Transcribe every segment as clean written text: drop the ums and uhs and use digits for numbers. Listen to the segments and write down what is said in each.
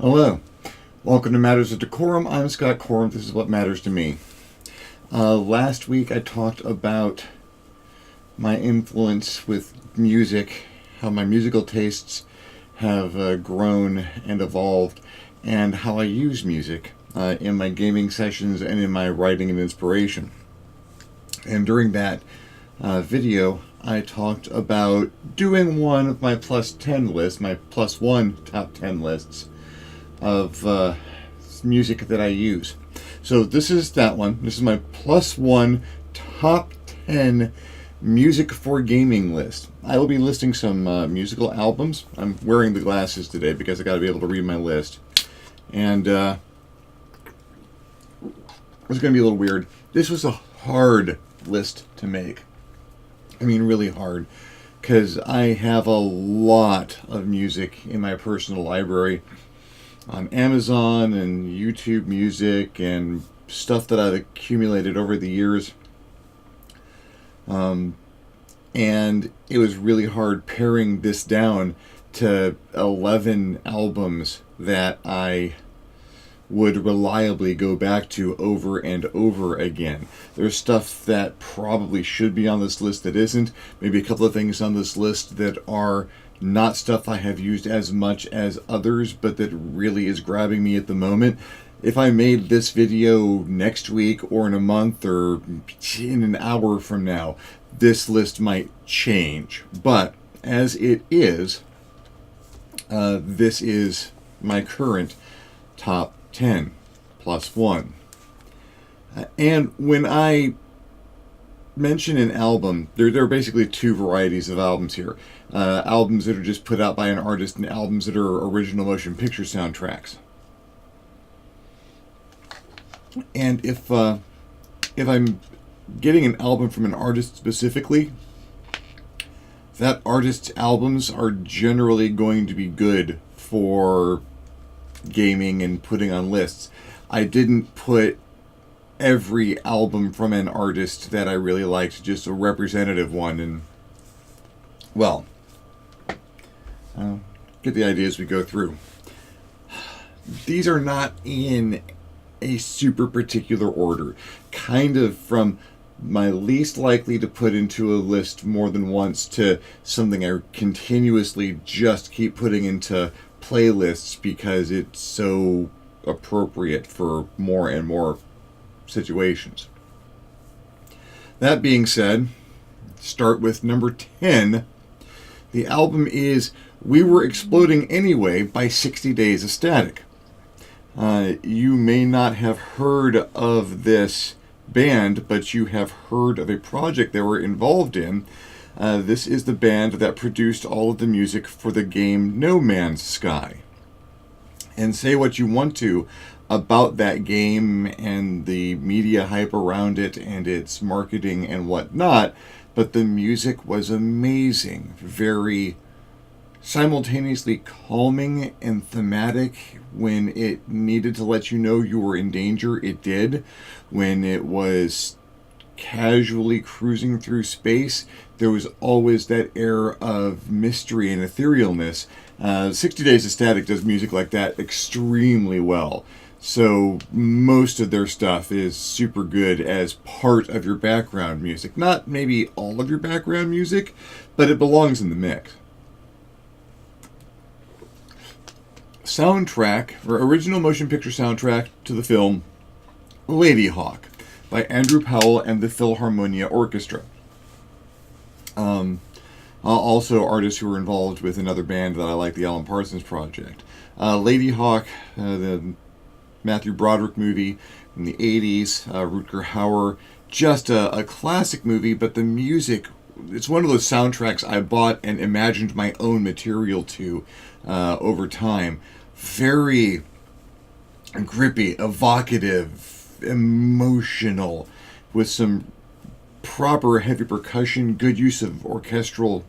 Hello, welcome to Matters of DeCorum. I'm Scott Corum. This is what matters to me. Last week I talked about my influence with music, how my musical tastes have grown and evolved, and how I use music in my gaming sessions and in my writing and inspiration. And during that video, I talked about doing one of my plus 10 lists, my plus one top 10 lists of music that I use. So this is that one. This is my plus one top 10 music for gaming list. I will be listing some musical albums. I'm wearing the glasses today because I got to be able to read my list. And it's going to be a little weird. This was a hard list to make. I mean, really hard. Because I have a lot of music in my personal library on Amazon and YouTube Music and stuff that I've accumulated over the years. And it was really hard paring this down to 11 albums that I would reliably go back to over and over again. There's stuff that probably should be on this list that isn't. Maybe a couple of things on this list that are not stuff I have used as much as others, but that really is grabbing me at the moment. If I made this video next week or in a month or in an hour from now, this list might change. But as it is, this is my current top 10 plus one. And when I mention an album, there are basically two varieties of albums here. Albums that are just put out by an artist and albums that are original motion picture soundtracks. And if I'm getting an album from an artist specifically, that artist's albums are generally going to be good for gaming and putting on lists. I didn't put every album from an artist that I really liked, just a representative one, and well, get the idea as we go through. These are not in a super particular order, kind of from my least likely to put into a list more than once to something I continuously just keep putting into playlists because it's so appropriate for more and more situations. That being said, start with number 10. The album is We Were Exploding Anyway by 60 Days of Static. You may not have heard of this band, but you have heard of a project they were involved in. This is the band that produced all of the music for the game No Man's Sky. And say what you want to about that game and the media hype around it and its marketing and whatnot, but the music was amazing. Very simultaneously calming and thematic. When it needed to let you know you were in danger, it did. When it was casually cruising through space, there was always that air of mystery and etherealness. 60 Days of Static does music like that extremely well. So most of their stuff is super good as part of your background music. Not maybe all of your background music, but it belongs in the mix. Soundtrack, or original motion picture soundtrack to the film Ladyhawke by Andrew Powell and the Philharmonia Orchestra. Also artists who were involved with another band that I like, the Alan Parsons Project. Ladyhawke, the Matthew Broderick movie in the 80s, Rutger Hauer, just a classic movie, but the music, it's one of those soundtracks I bought and imagined my own material to over time. Very grippy, evocative, emotional, with some proper heavy percussion, good use of orchestral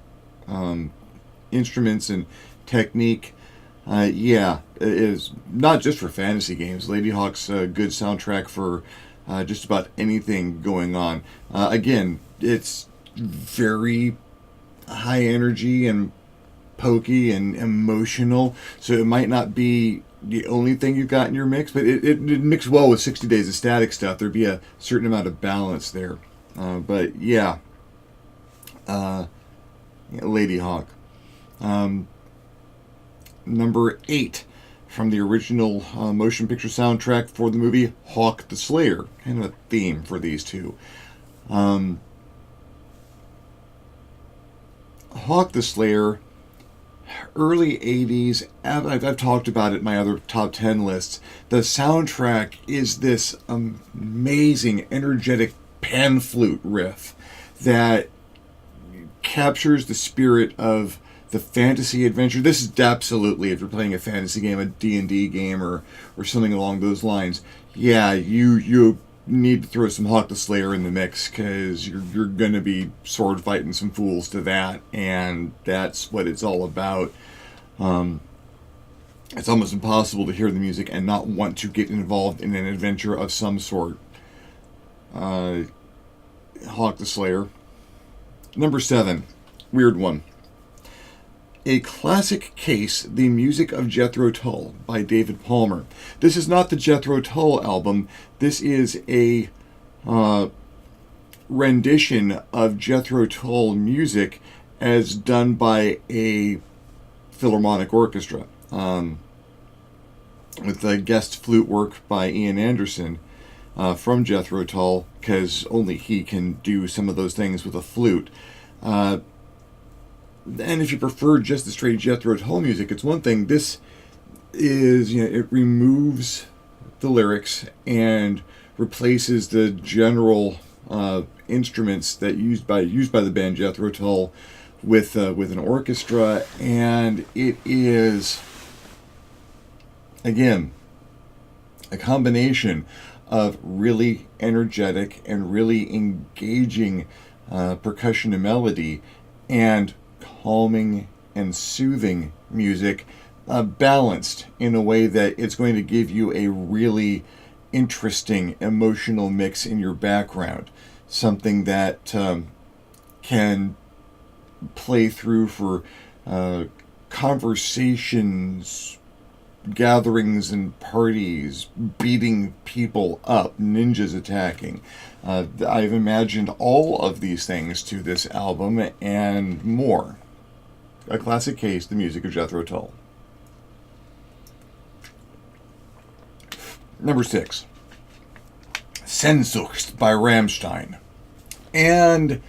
instruments and technique. It is not just for fantasy games. Ladyhawke's a good soundtrack for just about anything going on. Again, it's very high energy and pokey and emotional, so it might not be the only thing you've got in your mix, but it mixed well with 60 Days of Static stuff. There'd be a certain amount of balance there. But yeah, Ladyhawke. Number 8 from the original motion picture soundtrack for the movie Hawk the Slayer. Kind of a theme for these two. Hawk the Slayer, early 80s. I've talked about it in my other top 10 lists. The soundtrack is this amazing, energetic pan flute riff that captures the spirit of the fantasy adventure. This is absolutely, if you're playing a fantasy game, a D&D game, or something along those lines, yeah, you need to throw some Hawk the Slayer in the mix, because you're going to be sword fighting some fools to that, and that's what it's all about. It's almost impossible to hear the music and not want to get involved in an adventure of some sort. Hawk the Slayer. Number 7, weird one. A classic case, The Music of Jethro Tull by David Palmer. This is not the Jethro Tull album. This is a rendition of Jethro Tull music as done by a Philharmonic orchestra, with the guest flute work by Ian Anderson from Jethro Tull, because only he can do some of those things with a flute. And if you prefer just the straight Jethro Tull music, it's one thing. This is, it removes the lyrics and replaces the general instruments that used by the band Jethro Tull with an orchestra, and it is, again, a combination of really energetic and really engaging percussion and melody, and calming and soothing music, balanced in a way that it's going to give you a really interesting emotional mix in your background. Something that can play through for conversations, gatherings and parties, beating people up, ninjas attacking. I've imagined all of these things to this album and more. A classic case, The Music of Jethro Tull. Number 6, Sehnsucht by Rammstein. And,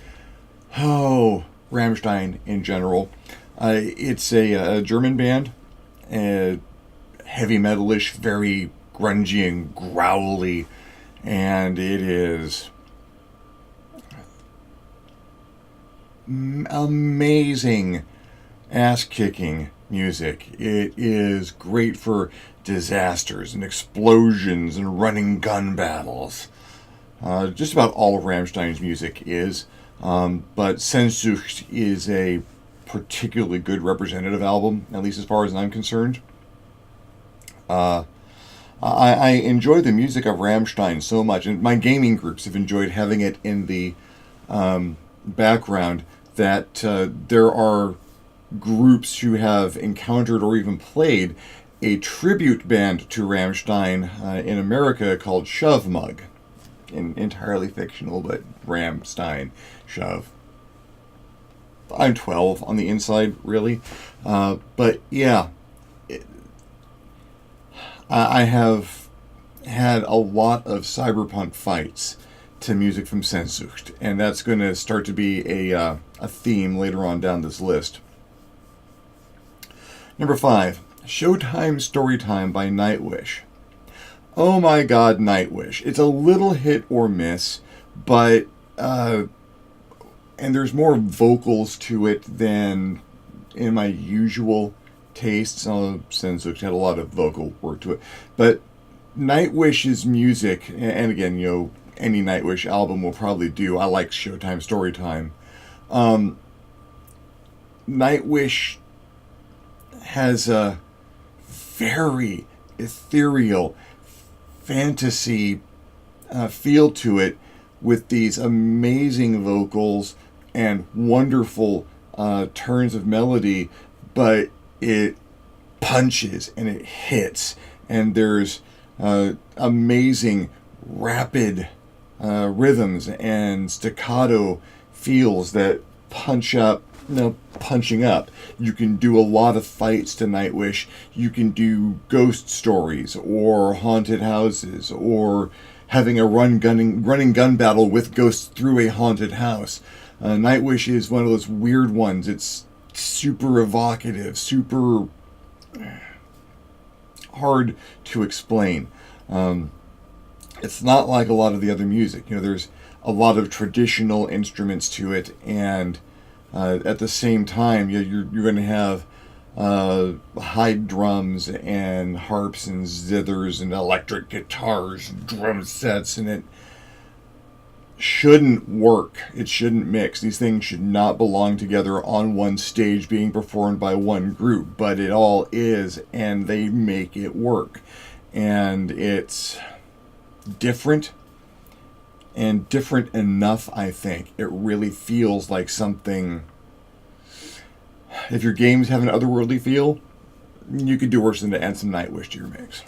Rammstein in general. It's a German band, heavy metalish, very grungy and growly, and it is amazing ass-kicking music. It is great for disasters and explosions and running gun battles. Just about all of Rammstein's music is, but Sehnsucht is a particularly good representative album, at least as far as I'm concerned. I enjoy the music of Rammstein so much, and my gaming groups have enjoyed having it in the background, that there are groups who have encountered or even played a tribute band to Rammstein in America called Shove Mug. Entirely fictional, but Rammstein, Shove. I'm 12 on the inside, really. But yeah, I have had a lot of cyberpunk fights to music from Sehnsucht, and that's going to start to be a theme later on down this list. Number 5, Showtime Storytime by Nightwish. Oh my god, Nightwish. It's a little hit or miss, but and there's more vocals to it than in my usual tastes. Sehnsucht had a lot of vocal work to it, but Nightwish's music, and again, any Nightwish album will probably do. I like Showtime Storytime. Nightwish has a very ethereal fantasy feel to it, with these amazing vocals and wonderful turns of melody, but it punches and it hits, and there's amazing rapid rhythms and staccato feels that punching up. You can do a lot of fights to Nightwish. You can do ghost stories or haunted houses or having a running gun battle with ghosts through a haunted house. Nightwish is one of those weird ones. It's super evocative, super hard to explain. It's not like a lot of the other music. There's a lot of traditional instruments to it, and at the same time, you're going to have high drums and harps and zithers and electric guitars and drum sets, and it shouldn't work. It shouldn't mix. These things should not belong together on one stage being performed by one group, but it all is, and they make it work. And it's different, and different enough, I think. It really feels like something. If your games have an otherworldly feel, you could do worse than to add some Nightwish to your mix.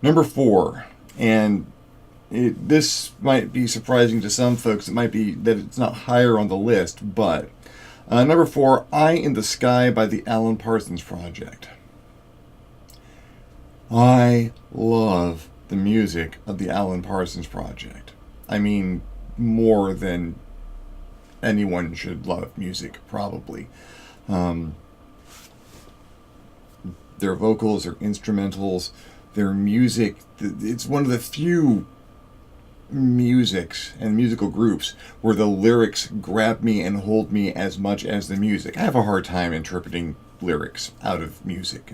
Number 4, and this might be surprising to some folks. It might be that it's not higher on the list, but number 4, Eye in the Sky by the Alan Parsons Project. I love the music of the Alan Parsons Project. I mean, more than anyone should love music, probably. Their vocals, their instrumentals, their music. It's one of the few musics and musical groups where the lyrics grab me and hold me as much as the music. I have a hard time interpreting lyrics out of music.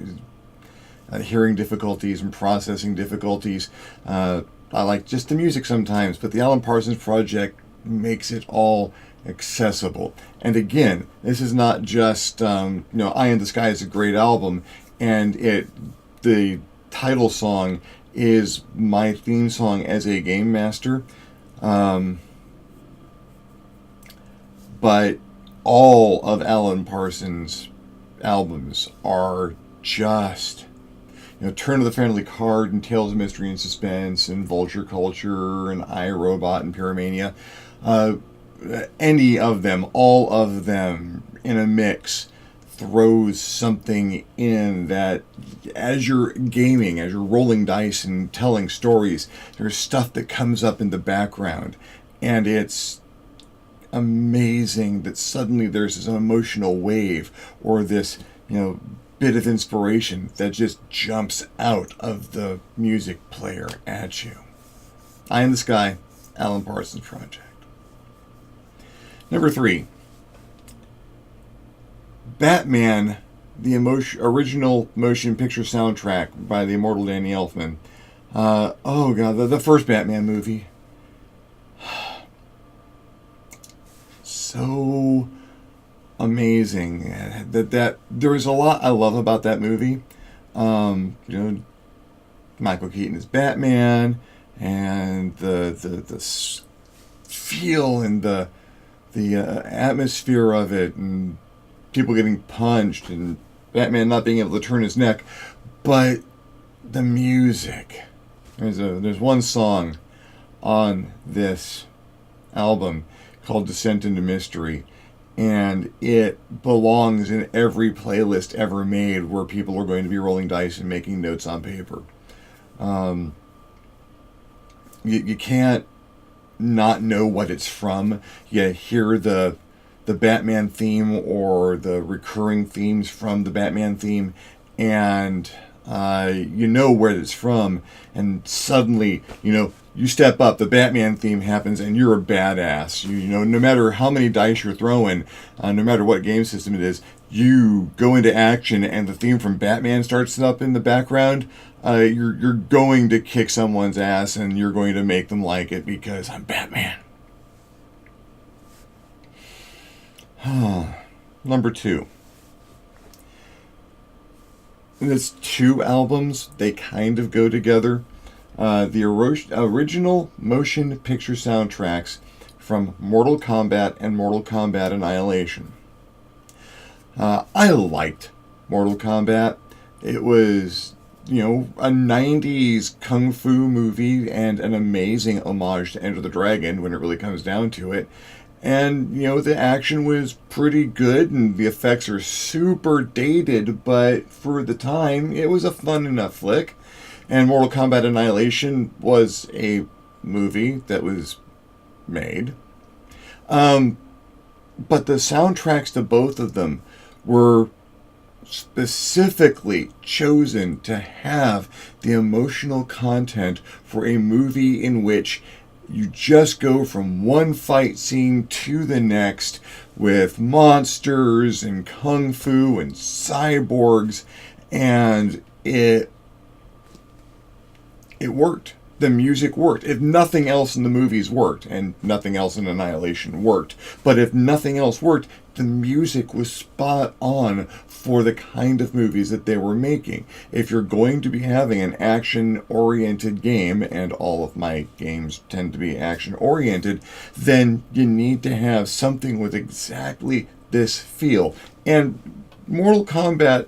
Hearing difficulties and processing difficulties. I like just the music sometimes, but the Alan Parsons Project makes it all accessible. And again, this is not just Eye in the Sky is a great album, and the title song is my theme song as a game master. But all of Alan Parsons' albums are just, Turn of the Friendly Card and Tales of Mystery and Suspense and Vulture Culture and iRobot and Pyromania. Any of them, all of them in a mix, throws something in that as you're gaming, as you're rolling dice and telling stories, there's stuff that comes up in the background, and it's amazing that suddenly there's this emotional wave or this bit of inspiration that just jumps out of the music player at you. Eye in the Sky, Alan Parsons Project. Number 3, Batman, the original motion picture soundtrack by the immortal Danny Elfman. The first Batman movie. So amazing. That there is a lot I love about that movie. Michael Keaton is Batman, and the feel and the atmosphere of it, and people getting punched, and Batman not being able to turn his neck, but the music. There's one song on this album called Descent into Mystery, and it belongs in every playlist ever made where people are going to be rolling dice and making notes on paper. You can't not know what it's from. You hear the Batman theme or the recurring themes from the Batman theme, and you know where it's from, and suddenly you step up, the Batman theme happens, and you're a badass. No matter how many dice you're throwing, no matter what game system it is, you go into action and the theme from Batman starts up in the background. You're going to kick someone's ass, and you're going to make them like it because I'm Batman. Number 2. And it's 2 albums. They kind of go together. The original motion picture soundtracks from Mortal Kombat and Mortal Kombat Annihilation. I liked Mortal Kombat. It was, a 90s kung fu movie and an amazing homage to Enter the Dragon when it really comes down to it. And, the action was pretty good and the effects are super dated, but for the time, it was a fun enough flick. And Mortal Kombat Annihilation was a movie that was made. But the soundtracks to both of them were specifically chosen to have the emotional content for a movie in which you just go from one fight scene to the next with monsters and kung fu and cyborgs, and it worked. The music worked. If nothing else in the movies worked, and nothing else in Annihilation worked, but if nothing else worked, the music was spot on for the kind of movies that they were making. If you're going to be having an action-oriented game, and all of my games tend to be action-oriented, then you need to have something with exactly this feel. And Mortal Kombat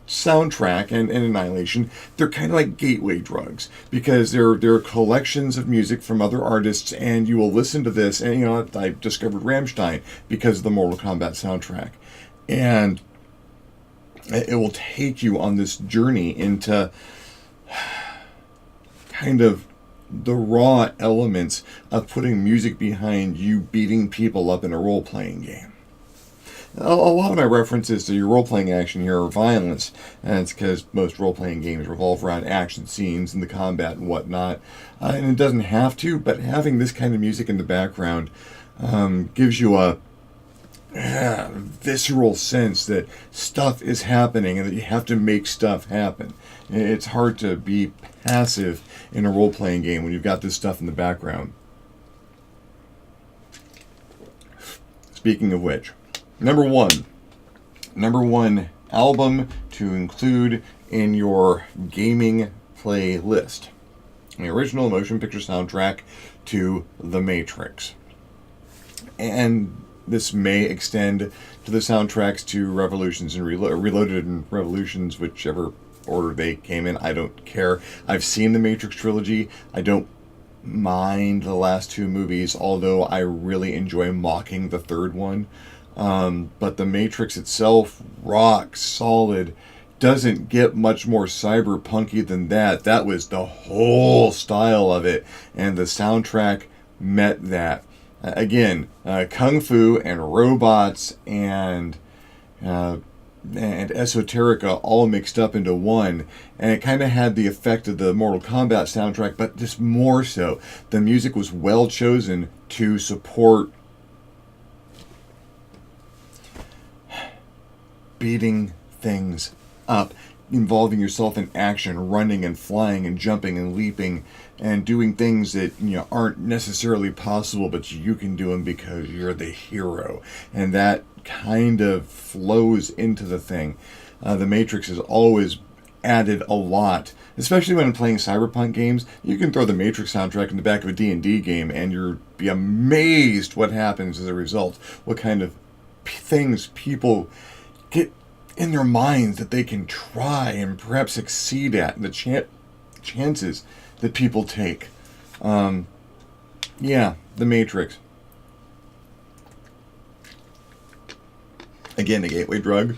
soundtrack and Annihilation, they're kind of like gateway drugs, because they're collections of music from other artists, and you will listen to this, and I discovered Rammstein because of the Mortal Kombat soundtrack, and it will take you on this journey into kind of the raw elements of putting music behind you beating people up in a role-playing game. A lot of my references to your role-playing action here are violence, and it's because most role-playing games revolve around action scenes and the combat and whatnot. And it doesn't have to, but having this kind of music in the background gives you a visceral sense that stuff is happening and that you have to make stuff happen. It's hard to be passive in a role-playing game when you've got this stuff in the background. Speaking of which, Number one album to include in your gaming playlist. The original motion picture soundtrack to The Matrix. And this may extend to the soundtracks to Revolutions and Reloaded and Revolutions, whichever order they came in. I don't care. I've seen the Matrix trilogy. I don't mind the last two movies, although I really enjoy mocking the third one. But The Matrix itself, rock solid, doesn't get much more cyberpunky than that. That was the whole style of it, and the soundtrack met that. Again, kung fu and robots and esoterica all mixed up into one, and it kind of had the effect of the Mortal Kombat soundtrack, but just more so. The music was well chosen to support beating things up, involving yourself in action, running and flying and jumping and leaping and doing things that aren't necessarily possible, but you can do them because you're the hero, and that kind of flows into the thing. The Matrix has always added a lot, especially when playing cyberpunk games. You can throw the Matrix soundtrack in the back of a D&D game and you'll be amazed what happens as a result, what kind of things people get in their minds that they can try and perhaps succeed at, and the chances that people take. The Matrix. Again, a gateway drug.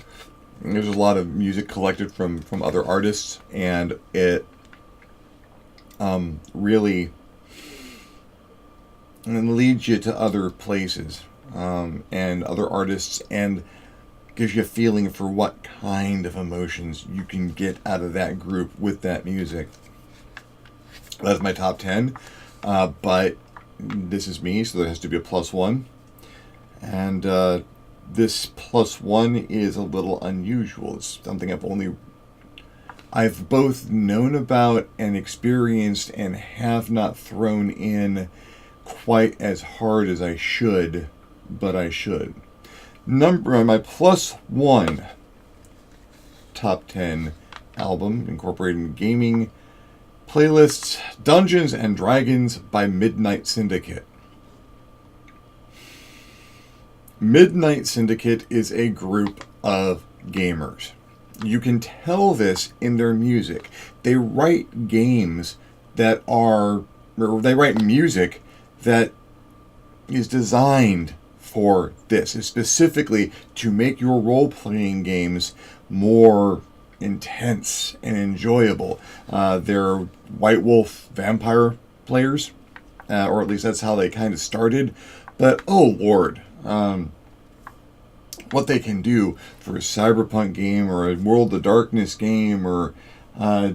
There's a lot of music collected from other artists, and it really leads you to other places and other artists, and gives you a feeling for what kind of emotions you can get out of that group with that music. That's my top 10, but this is me, so there has to be a plus one, and this plus one is a little unusual. It's something I've both known about and experienced and have not thrown in quite as hard as I should, but I should. My plus one top 10 album incorporating gaming playlists, Dungeons and Dragons by Midnight Syndicate. Midnight Syndicate is a group of gamers. You can tell this in their music. They write games that are, or they write music that is designed for this, is specifically to make your role-playing games more intense and enjoyable. They're White Wolf vampire players, or at least that's how they kind of started. But oh Lord, what they can do for a cyberpunk game or a World of Darkness game or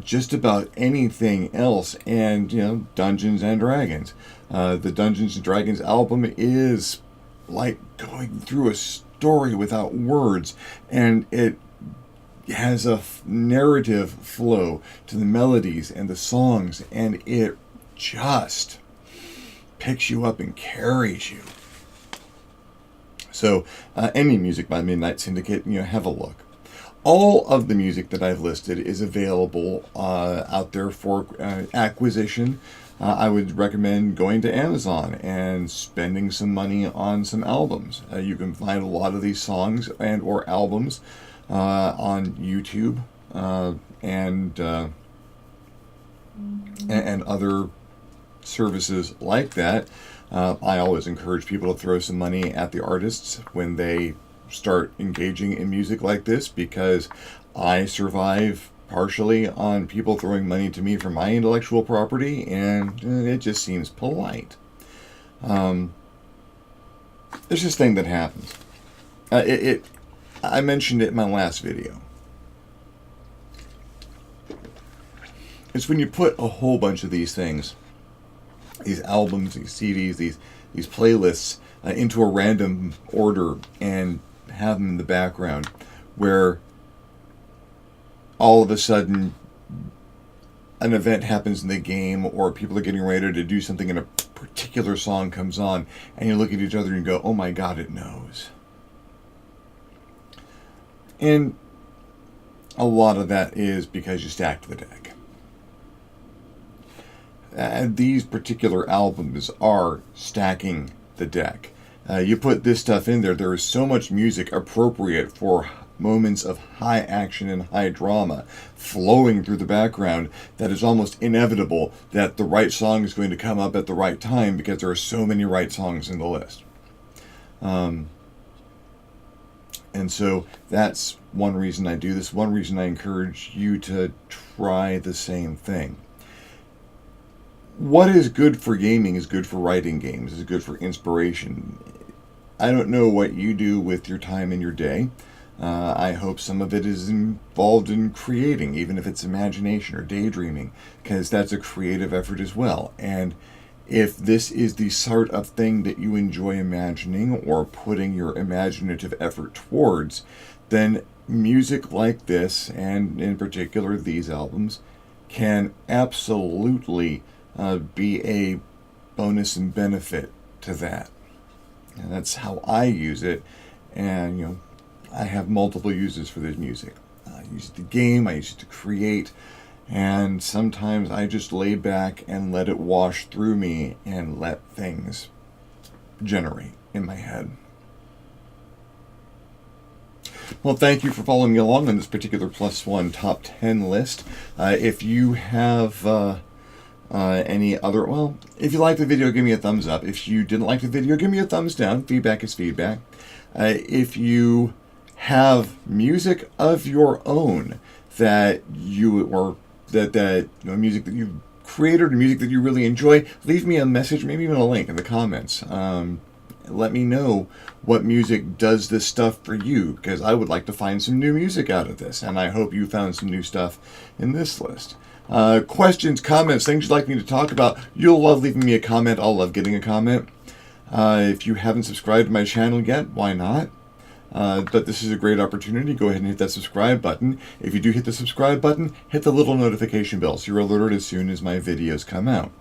just about anything else, and Dungeons and Dragons. The Dungeons and Dragons album is like going through a story without words, and it has a narrative flow to the melodies and the songs, and it just picks you up and carries you. So any music by Midnight Syndicate, have a look. All of the music that I've listed is available out there for acquisition. I would recommend going to Amazon and spending some money on some albums. You can find a lot of these songs and or albums on YouTube and other services like that. I always encourage people to throw some money at the artists when they start engaging in music like this, because I survive partially on people throwing money to me for my intellectual property, and it just seems polite. There's this thing that happens. I mentioned it in my last video. It's when you put a whole bunch of these things, these albums, these CDs, these playlists into a random order and have them in the background, where all of a sudden an event happens in the game, or people are getting ready to do something and a particular song comes on, and you look at each other and go, oh my god, it knows. And a lot of that is because you stacked the deck. These particular albums are stacking the deck. You put this stuff in there, there is so much music appropriate for moments of high action and high drama flowing through the background that is almost inevitable that the right song is going to come up at the right time, because there are so many right songs in the list. And so that's one reason I do this. One reason I encourage you to try the same thing. What is good for gaming is good for writing games, is good for inspiration. I don't know what you do with your time in your day. I hope some of it is involved in creating, even if it's imagination or daydreaming, because that's a creative effort as well. And if this is the sort of thing that you enjoy imagining or putting your imaginative effort towards, then music like this, and in particular these albums, can absolutely be a bonus and benefit to that. And that's how I use it. And I have multiple uses for this music. I use it to game, I use it to create, and sometimes I just lay back and let it wash through me and let things generate in my head. Well, thank you for following me along on this particular Plus One Top 10 list. If you have any other, well, if you liked the video, give me a thumbs up. If you didn't like the video, give me a thumbs down. Feedback is feedback. If you have music of your own that you, or that music that you've created or music that you really enjoy, leave me a message, maybe even a link in the comments. Let me know what music does this stuff for you, because I would like to find some new music out of this, and I hope you found some new stuff in this list. Questions, comments, things you'd like me to talk about, you'll love leaving me a comment. I'll love getting a comment. If you haven't subscribed to my channel yet, why not? But this is a great opportunity. Go ahead and hit that subscribe button. If you do hit the subscribe button, hit the little notification bell so you're alerted as soon as my videos come out.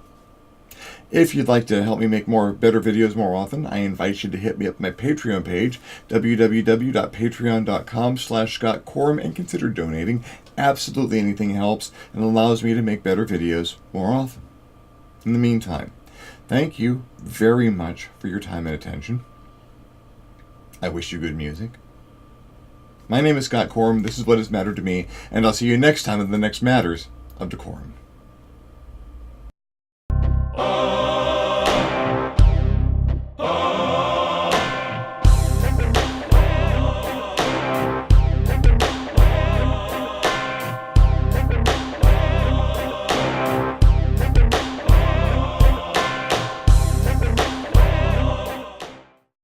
If you'd like to help me make better videos more often, I invite you to hit me up my Patreon page, www.patreon.com/ScottKorum, and consider donating. Absolutely anything helps and allows me to make better videos more often. In the meantime, thank you very much for your time and attention. I wish you good music, My name is Scott Corum. This is What Has Mattered to Me, and I'll see you next time in the next Matters of Decorum.